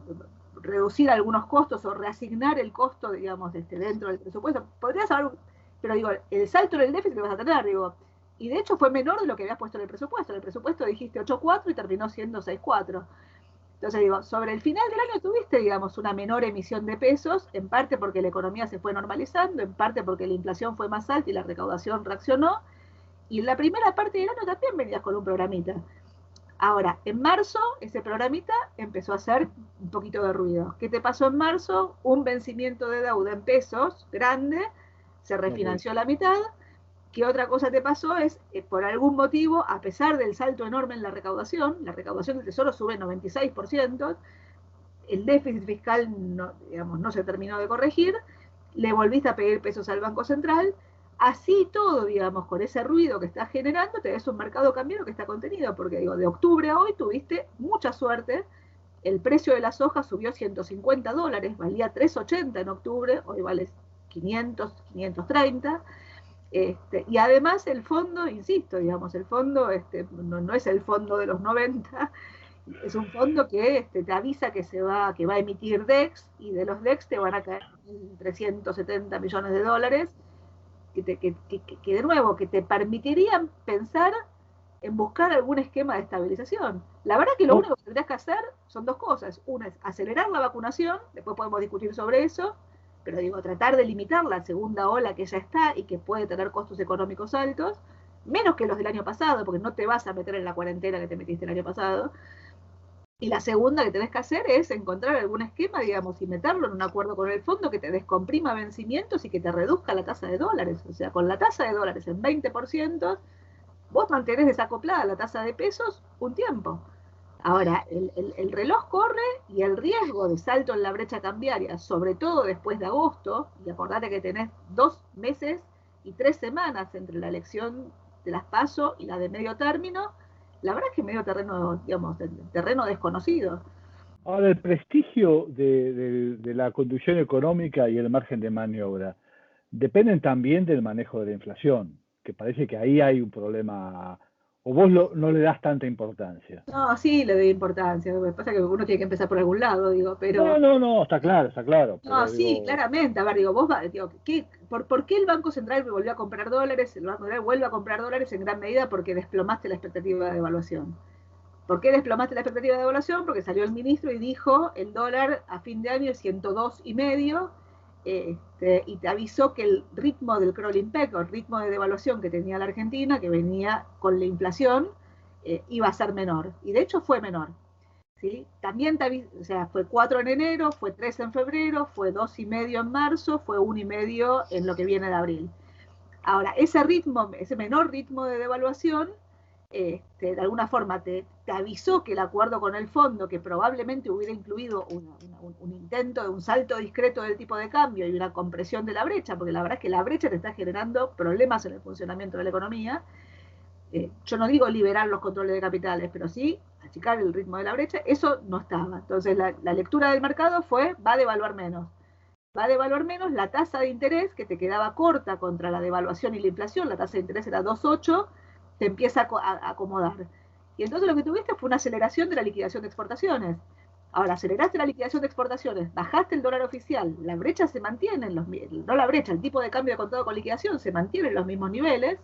S5: reducir algunos costos o reasignar el costo, digamos, dentro del presupuesto. Podrías haber, pero digo, el salto en el déficit que vas a tener, digo, y de hecho fue menor de lo que habías puesto en el presupuesto. En el presupuesto dijiste 8,4 y terminó siendo 6,4. Entonces digo, sobre el final del año tuviste, digamos, una menor emisión de pesos, en parte porque la economía se fue normalizando, en parte porque la inflación fue más alta y la recaudación reaccionó, y en la primera parte del año también venías con un programita. Ahora, en marzo, ese programita empezó a hacer un poquito de ruido. ¿Qué te pasó en marzo? Un vencimiento de deuda en pesos grande, se refinanció la mitad. ¿Qué otra cosa te pasó? Es, por algún motivo, a pesar del salto enorme en la recaudación del Tesoro sube 96%, el déficit fiscal no, digamos, no se terminó de corregir, le volviste a pedir pesos al Banco Central, así todo, digamos, con ese ruido que estás generando, te ves un mercado cambiario que está contenido, porque digo, de octubre a hoy tuviste mucha suerte, el precio de la soja subió $150, valía $3.80 en octubre, hoy vale 500, 530, y además el fondo, insisto, digamos, el fondo no es el fondo de los 90, es un fondo que te avisa que va a emitir DEX, y de los DEX te van a caer 370 millones de dólares, que de nuevo, que te permitirían pensar en buscar algún esquema de estabilización. La verdad que lo único que tendrías que hacer son dos cosas. Una es acelerar la vacunación, después podemos discutir sobre eso, pero digo, tratar de limitar la segunda ola que ya está y que puede tener costos económicos altos, menos que los del año pasado, porque no te vas a meter en la cuarentena que te metiste el año pasado. Y la segunda que tenés que hacer es encontrar algún esquema, digamos, y meterlo en un acuerdo con el fondo que te descomprima vencimientos y que te reduzca la tasa de dólares. O sea, con la tasa de dólares en 20%, vos mantenés desacoplada la tasa de pesos un tiempo. Ahora, el reloj corre y el riesgo de salto en la brecha cambiaria, sobre todo después de agosto, y acordate que tenés 2 meses y 3 semanas entre la elección de las PASO y la de medio término, la verdad es que medio terreno, digamos, terreno desconocido.
S3: Ahora, el prestigio de la conducción económica y el margen de maniobra dependen también del manejo de la inflación, que parece que ahí hay un problema, o vos no le das tanta importancia.
S5: No, sí le doy importancia, lo que pasa es que uno tiene que empezar por algún lado, digo, pero...
S3: No, está claro.
S5: No, sí, claramente, a ver, digo, vos, digo, ¿por qué el Banco Central volvió a comprar dólares? El Banco Central vuelve a comprar dólares en gran medida porque desplomaste la expectativa de devaluación. ¿Por qué desplomaste la expectativa de devaluación? Porque salió el ministro y dijo, el dólar a fin de año es 102,5, y te avisó que el ritmo del crawling peg, o el ritmo de devaluación que tenía la Argentina, que venía con la inflación, iba a ser menor. Y de hecho fue menor. ¿Sí? También o sea, fue 4 en enero, fue 3 en febrero, fue 2,5 en marzo, fue 1,5 en lo que viene de abril. Ahora, ese menor ritmo de devaluación, de alguna forma te avisó que el acuerdo con el fondo, que probablemente hubiera incluido un intento de un salto discreto del tipo de cambio y una compresión de la brecha, porque la verdad es que la brecha te está generando problemas en el funcionamiento de la economía. Yo no digo liberar los controles de capitales, pero sí achicar el ritmo de la brecha, eso no estaba. Entonces la lectura del mercado fue, va a devaluar menos. Va a devaluar menos, la tasa de interés, que te quedaba corta contra la devaluación y la inflación, la tasa de interés era 2,8, te empieza a acomodar. Y entonces lo que tuviste fue una aceleración de la liquidación de exportaciones. Ahora, aceleraste la liquidación de exportaciones, bajaste el dólar oficial, la brecha se mantiene, no la brecha, el tipo de cambio de contado con liquidación se mantiene en los mismos niveles,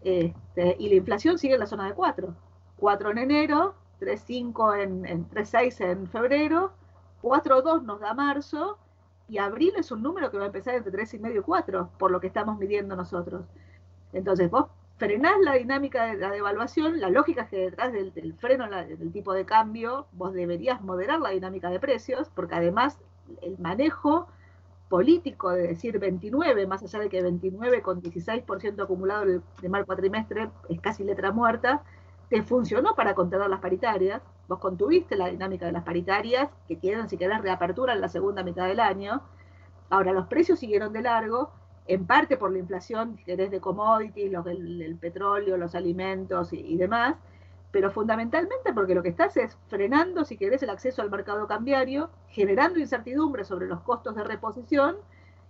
S5: y la inflación sigue en la zona de 4. 4 en enero, 3,5 3,6 en febrero, 4,2 nos da marzo, y abril es un número que va a empezar entre 3,5 y 4, por lo que estamos midiendo nosotros. Entonces vos frenás la dinámica de la devaluación, la lógica es que detrás del freno del tipo de cambio, vos deberías moderar la dinámica de precios, porque además el manejo político de decir 29, más allá de que 29 con 16% acumulado el primer cuatrimestre es casi letra muerta, te funcionó para contener las paritarias. Vos contuviste la dinámica de las paritarias, que quieren, si querés, reapertura en la segunda mitad del año. Ahora, los precios siguieron de largo, en parte por la inflación, si querés, de commodities, el petróleo, los alimentos y demás, pero fundamentalmente porque lo que estás es frenando, si querés, el acceso al mercado cambiario, generando incertidumbre sobre los costos de reposición,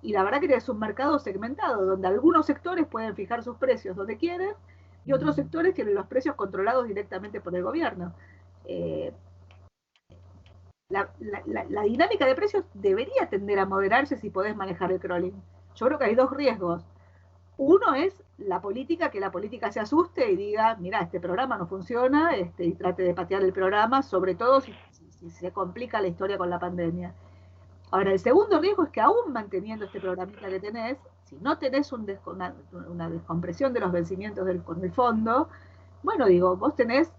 S5: y la verdad que es un mercado segmentado, donde algunos sectores pueden fijar sus precios donde quieren, y otros sectores tienen los precios controlados directamente por el gobierno. La dinámica de precios debería tender a moderarse si podés manejar el crawling. Yo creo que hay dos riesgos. Uno es que la política se asuste y diga, mira, este programa no funciona, y trate de patear el programa, sobre todo si se complica la historia con la pandemia. Ahora, el segundo riesgo es que aún manteniendo este programita que tenés, si no tenés una descompresión de los vencimientos con el fondo, bueno, digo, vos tenés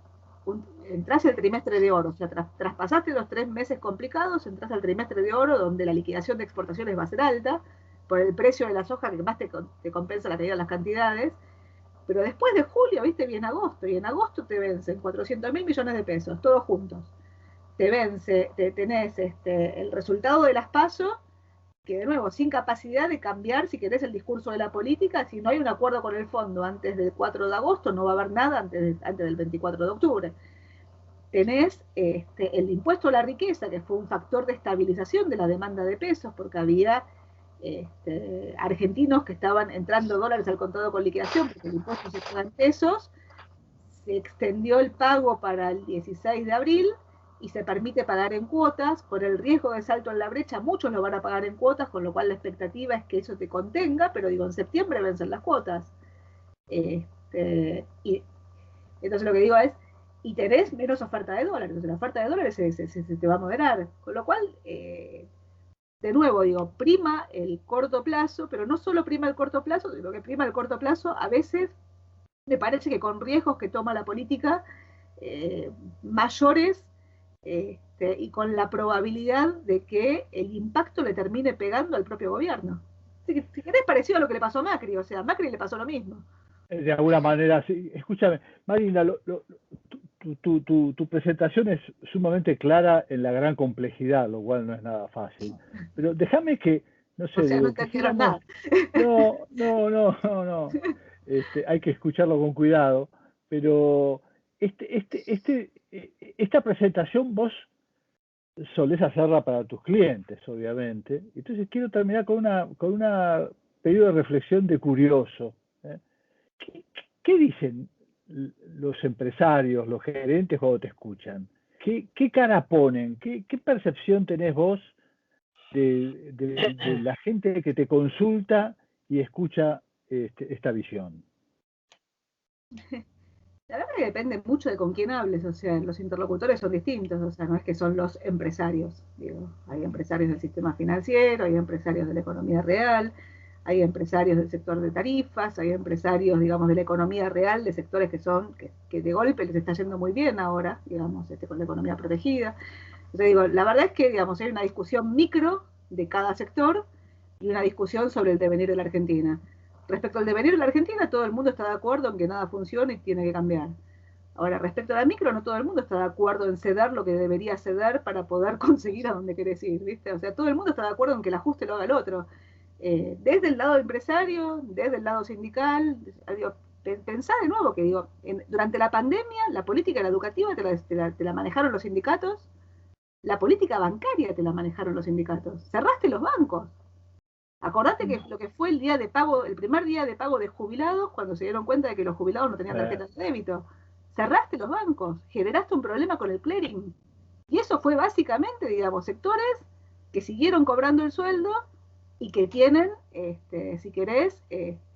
S5: entras el trimestre de oro, o sea, traspasaste los 3 meses complicados, entras al trimestre de oro donde la liquidación de exportaciones va a ser alta, por el precio de la soja que más te compensa la caída de las cantidades, pero después de julio, viste, viene agosto, y en agosto te vencen 400.000 millones de pesos, todos juntos. Tenés el resultado de las PASO, que de nuevo, sin capacidad de cambiar, si querés, el discurso de la política, si no hay un acuerdo con el fondo antes del 4 de agosto, no va a haber nada antes del 24 de octubre. Tenés el impuesto a la riqueza, que fue un factor de estabilización de la demanda de pesos, porque había argentinos que estaban entrando dólares al contado con liquidación, porque el impuesto se paga en pesos, se extendió el pago para el 16 de abril, y se permite pagar en cuotas, por el riesgo de salto en la brecha, muchos lo van a pagar en cuotas, con lo cual la expectativa es que eso te contenga, pero digo, en septiembre vencen las cuotas. Y entonces lo que digo es, y tenés menos oferta de dólares, entonces la oferta de dólares se te va a moderar, con lo cual, de nuevo digo, prima el corto plazo, pero no solo prima el corto plazo, sino que prima el corto plazo, a veces me parece que con riesgos que toma la política mayores, y con la probabilidad de que el impacto le termine pegando al propio gobierno. Así que, si querés, parecido a lo que le pasó a Macri, o sea, a Macri le pasó lo mismo.
S3: De alguna manera, sí. Escúchame, Marina, tu presentación es sumamente clara en la gran complejidad, lo cual no es nada fácil. Pero déjame que, no sé,
S5: o sea, no entendieron nada.
S3: No. Hay que escucharlo con cuidado, pero esta presentación vos solés hacerla para tus clientes, obviamente. Entonces quiero terminar con una periodo de reflexión de curioso. ¿Qué dicen los empresarios, los gerentes cuando te escuchan? ¿Qué cara ponen? ¿Qué percepción tenés vos de la gente que te consulta y escucha esta visión?
S5: La verdad que depende mucho de con quién hables, o sea, los interlocutores son distintos, o sea, no es que son los empresarios, digo, hay empresarios del sistema financiero, hay empresarios de la economía real, hay empresarios del sector de tarifas, hay empresarios, digamos, de la economía real, de sectores que de golpe les está yendo muy bien ahora, digamos, con la economía protegida. Entonces digo, la verdad es que, digamos, hay una discusión micro de cada sector y una discusión sobre el devenir de la Argentina. Respecto al devenir de la Argentina, todo el mundo está de acuerdo en que nada funciona y tiene que cambiar. Ahora, respecto a la micro, no todo el mundo está de acuerdo en ceder lo que debería ceder para poder conseguir a donde querés ir, ¿viste? O sea, todo el mundo está de acuerdo en que el ajuste lo haga el otro. Desde el lado empresario, desde el lado sindical, digo, pensá de nuevo que digo, durante la pandemia, la política educativa te la manejaron los sindicatos, la política bancaria te la manejaron los sindicatos. Cerraste los bancos. Acordate que lo que fue el día de pago, el primer día de pago de jubilados, cuando se dieron cuenta de que los jubilados no tenían tarjetas de débito. Cerraste los bancos, generaste un problema con el clearing. Y eso fue básicamente, digamos, sectores que siguieron cobrando el sueldo y que tienen, si querés,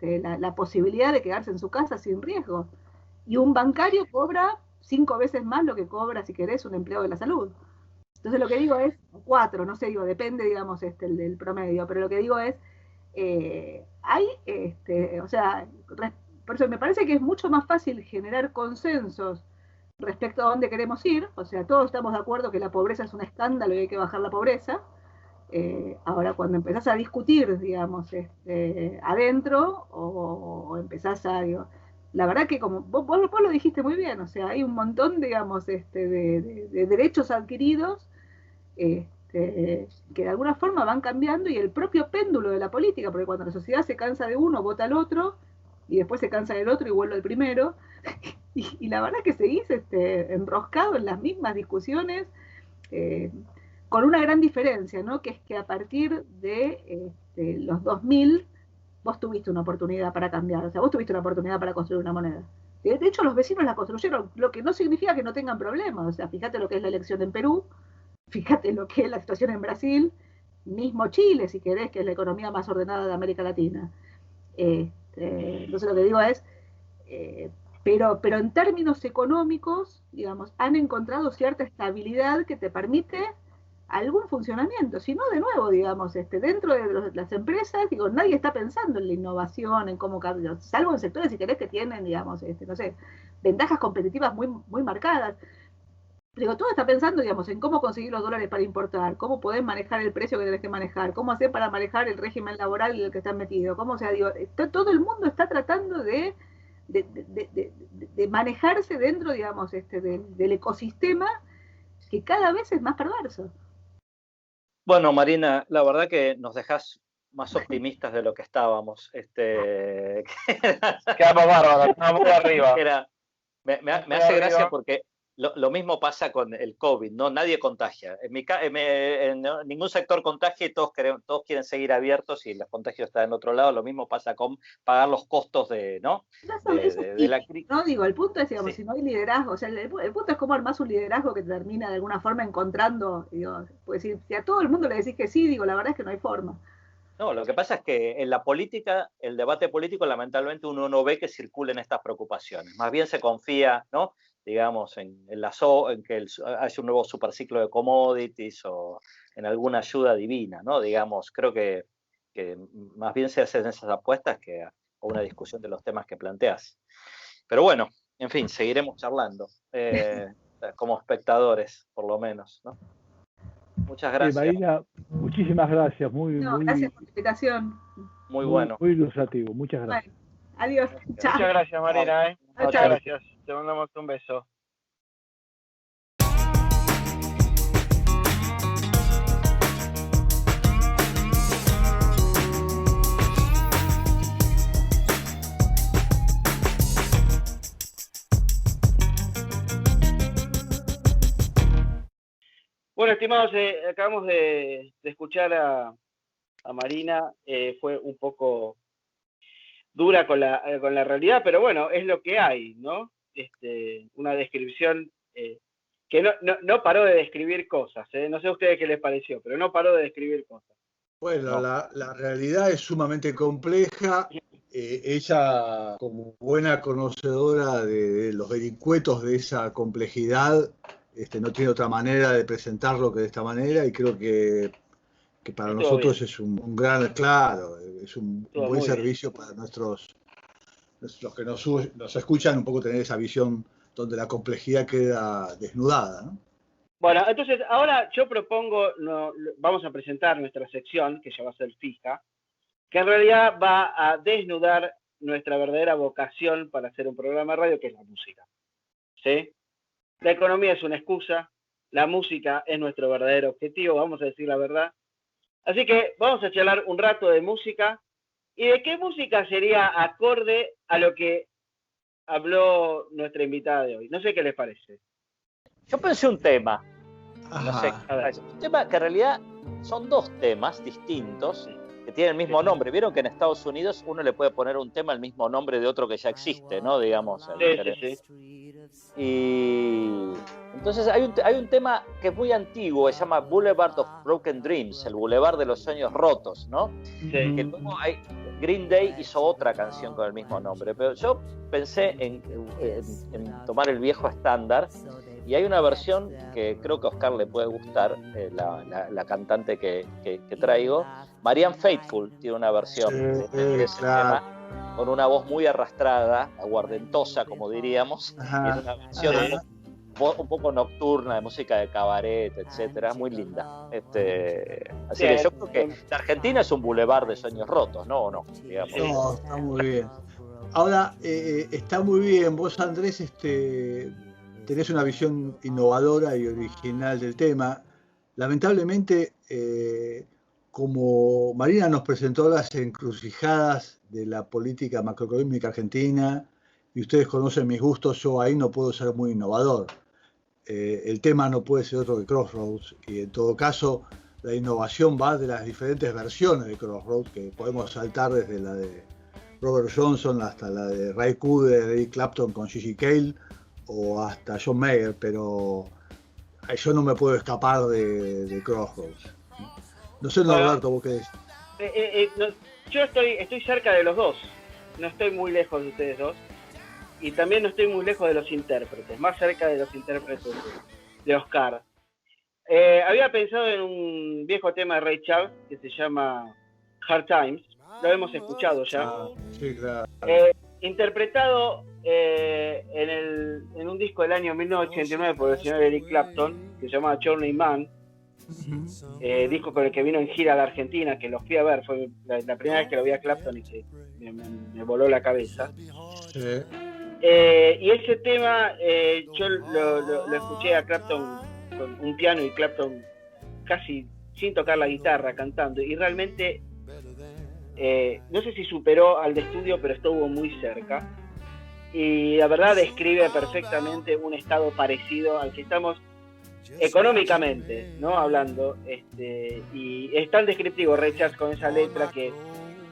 S5: la posibilidad de quedarse en su casa sin riesgo. Y un bancario cobra 5 veces más lo que cobra, si querés, un empleado de la salud. Entonces lo que digo es, 4, no sé, digo, depende, digamos, del promedio, pero lo que digo es, o sea, por eso me parece que es mucho más fácil generar consensos respecto a dónde queremos ir, o sea, todos estamos de acuerdo que la pobreza es un escándalo y hay que bajar la pobreza. Ahora, cuando empezás a discutir, digamos, adentro, o empezás a, digo, la verdad que como vos lo dijiste muy bien, o sea, hay un montón, digamos, de derechos adquiridos que de alguna forma van cambiando, y el propio péndulo de la política, porque cuando la sociedad se cansa de uno, vota al otro, y después se cansa del otro y vuelve al primero, y la verdad es que seguís enroscado en las mismas discusiones, con una gran diferencia, ¿no? Que es que a partir de los 2000, vos tuviste una oportunidad para cambiar, o sea, vos tuviste una oportunidad para construir una moneda. De hecho, los vecinos la construyeron, lo que no significa que no tengan problemas, o sea, fíjate lo que es la elección en Perú, fíjate lo que es la situación en Brasil, mismo Chile, si querés, que es la economía más ordenada de América Latina. Entonces lo que digo es, pero en términos económicos, digamos, han encontrado cierta estabilidad que te permite algún funcionamiento. Si no, de nuevo, digamos, dentro de las empresas, digo, nadie está pensando en la innovación, en cómo cambiar, salvo en sectores, si querés, que tienen, digamos, no sé, ventajas competitivas muy, muy marcadas. Digo, todo está pensando, digamos, en cómo conseguir los dólares para importar, cómo podés manejar el precio que tenés que manejar, cómo hacer para manejar el régimen laboral en el que estás metido, cómo, o sea, digo, todo el mundo está tratando de manejarse dentro, digamos, del ecosistema que cada vez es más perverso.
S4: Bueno, Marina, la verdad que nos dejás más optimistas de lo que estábamos.
S2: Quedamos bárbaros, estamos muy arriba.
S4: Me hace gracia porque lo mismo pasa con el COVID, ¿no? Nadie contagia. En ningún sector contagia y todos quieren seguir abiertos y los contagios están en otro lado. Lo mismo pasa con pagar los costos de la crisis.
S5: No, digo, el punto es, digamos, si no hay liderazgo, o sea, el punto es cómo armás un liderazgo que termina de alguna forma encontrando, digo, pues si a todo el mundo le decís que sí, digo, la verdad es que no hay forma.
S4: No, lo que pasa es que en la política, el debate político, lamentablemente uno no ve que circulen estas preocupaciones. Más bien se confía, ¿no? Digamos, en que haya un nuevo superciclo de commodities o en alguna ayuda divina, ¿no? Digamos, creo que más bien se hacen esas apuestas que a una discusión de los temas que planteas. Pero bueno, en fin, seguiremos charlando, como espectadores, por lo menos, ¿no? Muchas gracias.
S3: Marina, muchísimas gracias.
S5: Gracias por la invitación.
S4: Muy bueno.
S3: Muy ilustrativo. Muchas gracias.
S5: Bueno, adiós.
S2: Muchas gracias, Marina. Muchas gracias. Te mandamos un beso. Bueno, estimados, acabamos de escuchar a Marina. Fue un poco dura con la realidad, pero bueno, es lo que hay, ¿no? Una descripción que no paró de describir cosas, no sé a ustedes qué les pareció, pero no paró de describir cosas.
S6: Bueno, la realidad es sumamente compleja. Ella, como buena conocedora de los vericuetos de esa complejidad, no tiene otra manera de presentarlo que de esta manera, y creo que para nosotros bien. Es un gran, claro, es un buen servicio para los que nos escuchan, un poco tener esa visión donde la complejidad queda desnudada, ¿no?
S2: Bueno, entonces ahora yo propongo, vamos a presentar nuestra sección, que ya va a ser fija, que en realidad va a desnudar nuestra verdadera vocación para hacer un programa de radio, que es la música, ¿sí? La economía es una excusa, la música es nuestro verdadero objetivo, vamos a decir la verdad. Así que vamos a charlar un rato de música, y de qué música sería acorde a lo que habló nuestra invitada de hoy. No sé qué les parece.
S4: Yo pensé un tema, no sé, un tema que en realidad son dos temas distintos que tienen el mismo nombre. Vieron que en Estados Unidos uno le puede poner un tema el mismo nombre de otro que ya existe, ¿no? Digamos.
S2: Sí.
S4: Y entonces hay un tema que es muy antiguo, se llama Boulevard of Broken Dreams, el Boulevard de los Sueños Rotos, ¿no?
S2: Sí.
S4: Que luego Green Day hizo otra canción con el mismo nombre, pero yo pensé en tomar el viejo estándar, y hay una versión que creo que a Oscar le puede gustar, la cantante que traigo, Marianne Faithfull, tiene una versión de ese tema, con una voz muy arrastrada, aguardentosa, como diríamos, y es una versión un poco nocturna, de música de cabaret, etcétera, muy linda. Así que yo creo que la Argentina es un boulevard de sueños rotos, ¿no? ¿O no? Digamos.
S6: No, está muy bien. Ahora, está muy bien. Vos, Andrés, tenés una visión innovadora y original del tema. Lamentablemente, como Marina nos presentó las encrucijadas de la política macroeconómica argentina, y ustedes conocen mis gustos, yo ahí no puedo ser muy innovador. El tema no puede ser otro que Crossroads, y en todo caso la innovación va de las diferentes versiones de Crossroads, que podemos saltar desde la de Robert Johnson hasta la de Ray Cooder, de Eric Clapton con Gigi Cale, o hasta John Mayer, pero yo no me puedo escapar de Crossroads. No sé, Norberto, ¿vos qué decís?
S2: Yo estoy cerca de los dos, no estoy muy lejos de ustedes dos, y también no estoy muy lejos de los intérpretes, más cerca de los intérpretes de Oscar. Había pensado en un viejo tema de Ray Charles que se llama Hard Times, lo hemos escuchado ya.
S6: Sí, claro.
S2: Interpretado en un disco disco del año 1989 por el señor Eric Clapton, que se llama Journeyman, disco con el que vino en gira a la Argentina, que lo fui a ver, fue la primera vez que lo vi a Clapton y que me voló la cabeza.
S6: Sí.
S2: Y ese tema, yo lo escuché a Clapton con un piano y Clapton casi sin tocar la guitarra, cantando, y realmente no sé si superó al de estudio, pero estuvo muy cerca, y la verdad describe perfectamente un estado parecido al que estamos económicamente, ¿no? Hablando, y es tan descriptivo Ray Charles con esa letra que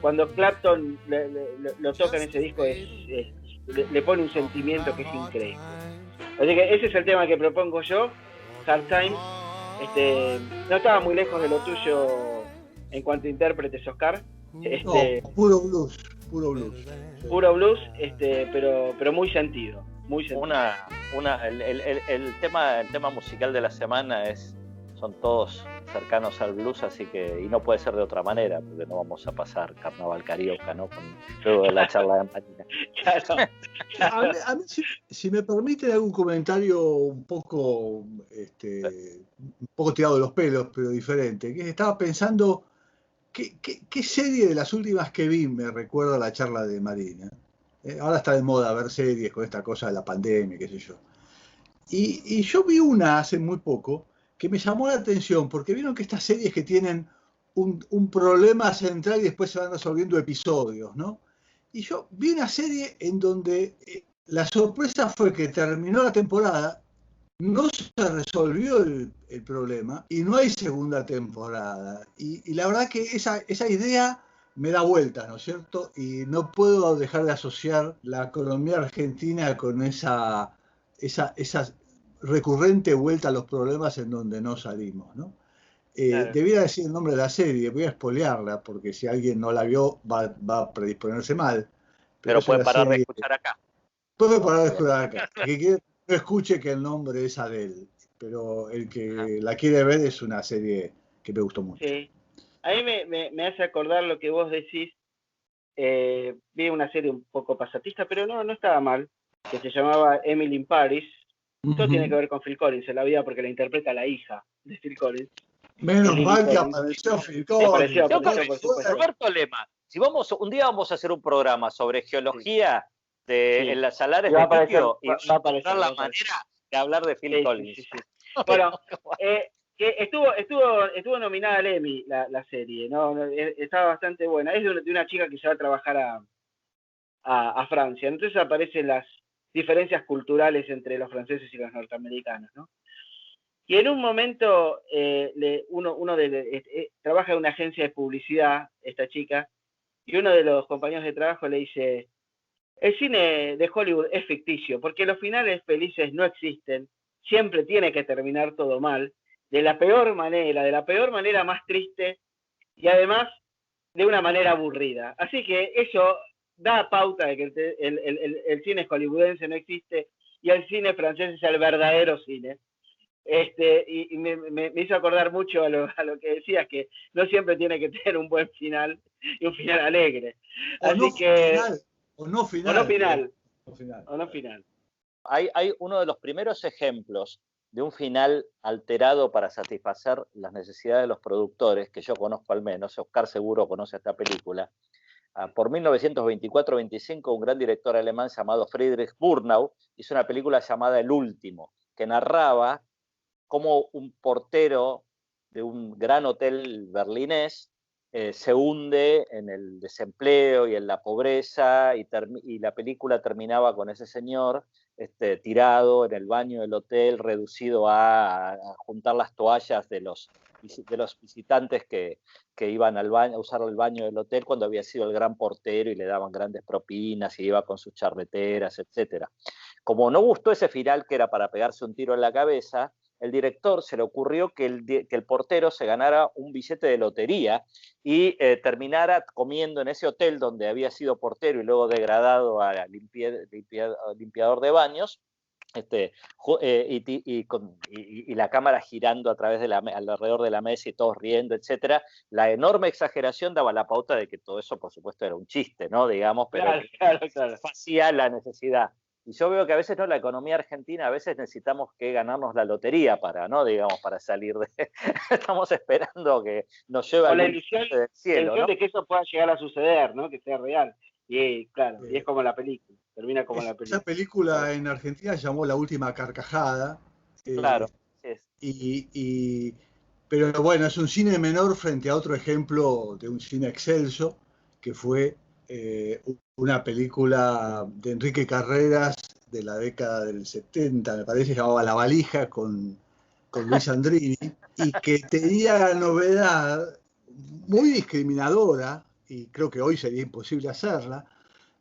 S2: cuando Clapton lo toca en ese disco le pone un sentimiento que es increíble. Así que ese es el tema que propongo yo, Hard Time. No estaba muy lejos de lo tuyo en cuanto a intérpretes, Oscar.
S6: No, puro blues.
S2: Puro blues, pero muy sentido. Muy sentido.
S4: El tema musical de la semana son todos cercanos al blues, así que, y no puede ser de otra manera, porque no vamos a pasar Carnaval Carioca, ¿no? Luego de la charla de Marina.
S2: Claro.
S6: A mí, si me permiten algún comentario un poco tirado de los pelos, pero diferente, que estaba pensando, ¿qué serie de las últimas que vi me recuerda a la charla de Marina? Ahora está de moda ver series con esta cosa de la pandemia, qué sé yo. Y yo vi una hace muy poco que me llamó la atención, porque vieron que estas series que tienen un problema central y después se van resolviendo episodios, ¿no? Y yo vi una serie en donde la sorpresa fue que terminó la temporada, no se resolvió el problema y no hay segunda temporada. Y la verdad que esa idea me da vuelta, ¿no es cierto? Y no puedo dejar de asociar la economía argentina con esa recurrente vuelta a los problemas en donde no salimos, ¿no? Claro. Debiera decir el nombre de la serie, voy a spoilearla, porque si alguien no la vio va a predisponerse mal.
S4: Pero puede parar de escuchar acá.
S6: Puede parar de escuchar acá. El que no escuche que el nombre es Adele, pero el que la quiere ver es una serie que me gustó mucho.
S2: Sí. A mí me hace acordar lo que vos decís. Vi una serie un poco pasatista, pero no estaba mal, que se llamaba Emily in Paris. Todo tiene que ver con Phil Collins en la vida, porque la interpreta la hija de Phil Collins.
S6: Menos mal que apareció Phil Collins.
S4: Roberto Lema, un día vamos a hacer un programa sobre geología en las salares de litio y va a aparecer la manera de hablar de Phil Collins.
S2: Sí. Bueno, que estuvo nominada al Emmy la serie, ¿no? Estaba bastante buena. Es de una chica que se va a trabajar a Francia. Entonces aparecen las diferencias culturales entre los franceses y los norteamericanos, ¿no? Y en un momento trabaja en una agencia de publicidad, esta chica, y uno de los compañeros de trabajo le dice: el cine de Hollywood es ficticio, porque los finales felices no existen, siempre tiene que terminar todo mal, de la peor manera más triste, y además de una manera aburrida. Así que eso da pauta de que el cine hollywoodense no existe y el cine francés es el verdadero cine. Y me hizo acordar mucho a lo que decías, que no siempre tiene que tener un buen final y un final alegre.
S6: O no final.
S4: Hay uno de los primeros ejemplos de un final alterado para satisfacer las necesidades de los productores, que yo conozco al menos. Oscar seguro conoce esta película. Por 1924-25, un gran director alemán llamado Friedrich Murnau hizo una película llamada El Último, que narraba cómo un portero de un gran hotel berlinés se hunde en el desempleo y en la pobreza, y la película terminaba con ese señor tirado en el baño del hotel, reducido a juntar las toallas de los visitantes que iban al baño, a usar el baño del hotel, cuando había sido el gran portero y le daban grandes propinas y iba con sus charreteras, etc. Como no gustó ese final, que era para pegarse un tiro en la cabeza, el director se le ocurrió que el portero se ganara un billete de lotería y terminara comiendo en ese hotel donde había sido portero y luego degradado a limpiador de baños, y la cámara girando a través alrededor de la mesa y todos riendo, etc. La enorme exageración daba la pauta de que todo eso, por supuesto, era un chiste, ¿no? Digamos, pero
S2: claro.
S4: hacía la necesidad. Y yo veo que a veces no, la economía argentina, a veces necesitamos que ganarnos la lotería para, ¿no? Digamos, para salir de... Estamos esperando que nos lleve
S2: con la
S4: algún
S2: ilusión,
S4: del cielo, ¿no?
S2: de que eso pueda llegar a suceder, ¿no? Que sea real. Y claro, y es como la película, termina como la película.
S6: Esa película en Argentina se llamó La Última Carcajada.
S4: Claro, sí es.
S6: Pero bueno, es un cine menor frente a otro ejemplo de un cine excelso, que fue una película de Enrique Carreras de la década del 70, me parece, se llamaba La Valija, con Luis Andrini, y que tenía la novedad muy discriminadora, y creo que hoy sería imposible hacerla,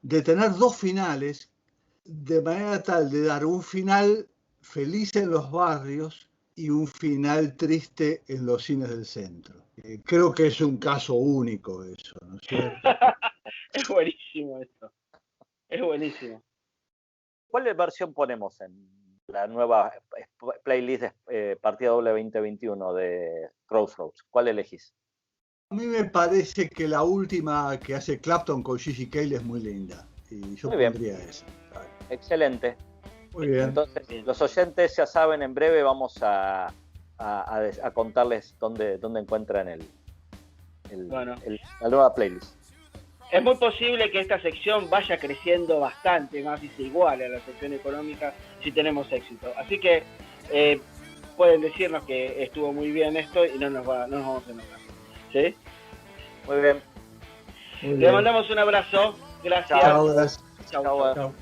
S6: de tener dos finales, de manera tal de dar un final feliz en los barrios y un final triste en los cines del centro. Creo que es un caso único eso, ¿no es cierto?
S2: Es buenísimo esto. Es buenísimo.
S4: ¿Cuál versión ponemos en la nueva playlist de Partida Doble 2021 de Crossroads? ¿Cuál elegís?
S6: A mí me parece que la última que hace Clapton con Gigi Cale es muy linda. Y yo pondría esa.
S4: Excelente.
S6: Muy bien.
S4: Entonces, los oyentes ya saben, en breve vamos a contarles dónde encuentran la nueva playlist.
S2: Es muy posible que esta sección vaya creciendo bastante más y se iguale a la sección económica si tenemos éxito. Así que pueden decirnos que estuvo muy bien esto y no nos vamos a enojar. ¿Sí?
S4: Muy bien.
S2: Le mandamos un abrazo. Gracias.
S6: Chao.
S2: Chao.